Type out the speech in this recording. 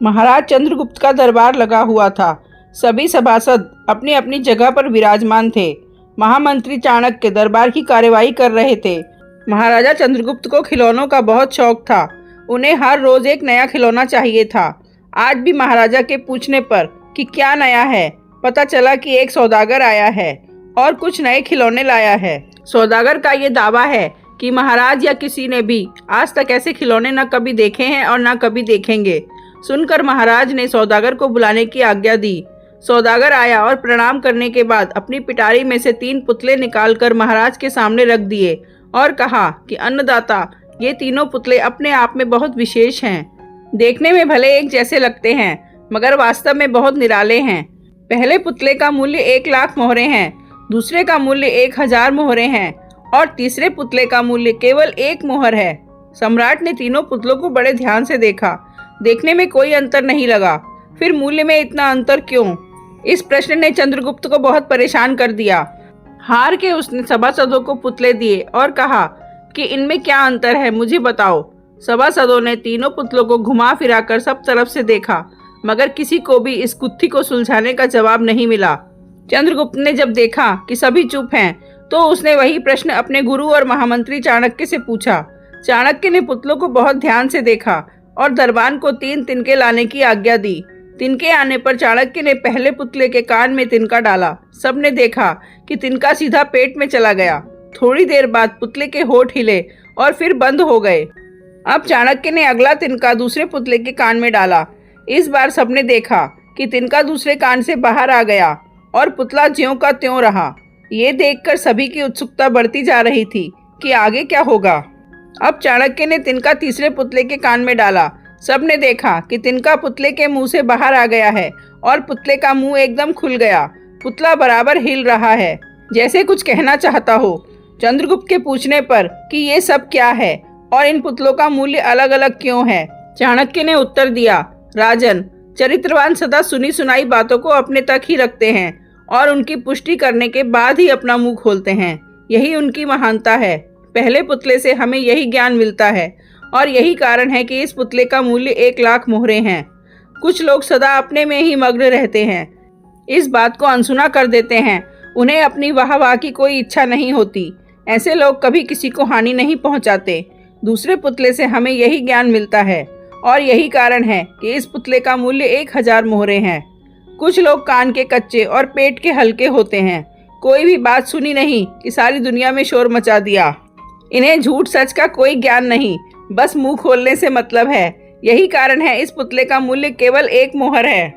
महाराज चंद्रगुप्त का दरबार लगा हुआ था। सभी सभासद अपनी अपनी जगह पर विराजमान थे। महामंत्री चाणक्य दरबार की कार्यवाही कर रहे थे। महाराजा चंद्रगुप्त को खिलौनों का बहुत शौक था। उन्हें हर रोज एक नया खिलौना चाहिए था। आज भी महाराजा के पूछने पर कि क्या नया है, पता चला कि एक सौदागर आया है और कुछ नए खिलौने लाया है। सौदागर का ये दावा है कि महाराज या किसी ने भी आज तक ऐसे खिलौने न कभी देखे हैं और न कभी देखेंगे। सुनकर महाराज ने सौदागर को बुलाने की आज्ञा दी। सौदागर आया और प्रणाम करने के बाद अपनी पिटारी में से 3 पुतले निकालकर महाराज के सामने रख दिए और कहा कि अन्नदाता, ये तीनों पुतले अपने आप में बहुत विशेष हैं। देखने में भले एक जैसे लगते हैं मगर वास्तव में बहुत निराले हैं। पहले पुतले का मूल्य 1 लाख मोहरे हैं, दूसरे का मूल्य 1000 मोहरे हैं और तीसरे पुतले का मूल्य केवल 1 मोहर है। सम्राट ने तीनों पुतलों को बड़े ध्यान से देखा। देखने में कोई अंतर नहीं लगा। फिर मूल्य में इतना अंतर क्यों? इस प्रश्न ने चंद्रगुप्त को बहुत परेशान कर दिया। हार के उसने सभासदों को पुतले दिए और कहा कि इनमें क्या अंतर है, मुझे बताओ। सभासदों ने तीनों पुतलों को घुमा फिराकर सब तरफ से देखा मगर किसी को भी इस गुत्थी को सुलझाने का जवाब नहीं मिला। चंद्रगुप्त ने जब देखा कि सभी चुप हैं तो उसने वही प्रश्न अपने गुरु और महामंत्री चाणक्य से पूछा। चाणक्य ने पुतलों को बहुत ध्यान से देखा और दरबान को 3 तिनके लाने की आज्ञा दी। तिनके आने पर चाणक्य ने पहले पुतले के कान में तिनका डाला। सबने देखा कि तिनका सीधा पेट में चला गया। थोड़ी देर बाद पुतले के होंठ हिले और फिर बंद हो गए। अब चाणक्य ने अगला तिनका दूसरे पुतले के कान में डाला। इस बार सबने देखा कि तिनका दूसरे कान से बाहर आ गया और पुतला ज्यों का त्यों रहा। ये देखकर सभी की उत्सुकता बढ़ती जा रही थी कि आगे क्या होगा। अब चाणक्य ने तिनका तीसरे पुतले के कान में डाला। सबने देखा कि तिनका पुतले के मुंह से बाहर आ गया है और पुतले का मुंह एकदम खुल गया। पुतला बराबर हिल रहा है, जैसे कुछ कहना चाहता हो। चंद्रगुप्त के पूछने पर कि ये सब क्या है और इन पुतलों का मूल्य अलग अलग क्यों है, चाणक्य ने उत्तर दिया, राजन, चरित्रवान सदा सुनी सुनाई बातों को अपने तक ही रखते हैं और उनकी पुष्टि करने के बाद ही अपना मुंह खोलते हैं। यही उनकी महानता है। पहले पुतले से हमें यही ज्ञान मिलता है और यही कारण है कि इस पुतले का मूल्य 1 लाख मोहरे हैं। कुछ लोग सदा अपने में ही मग्न रहते हैं, इस बात को अनसुना कर देते हैं। उन्हें अपनी वाह की कोई इच्छा नहीं होती। ऐसे लोग कभी किसी को हानि नहीं पहुंचाते। दूसरे पुतले से हमें यही ज्ञान मिलता है और यही कारण है कि इस पुतले का मूल्य 1000 मोहरे हैं। कुछ लोग कान के कच्चे और पेट के हल्के होते हैं। कोई भी बात सुनी नहीं कि सारी दुनिया में शोर मचा दिया। इन्हें झूठ सच का कोई ज्ञान नहीं, बस मुंह खोलने से मतलब है। यही कारण है इस पुतले का मूल्य केवल 1 मोहर है।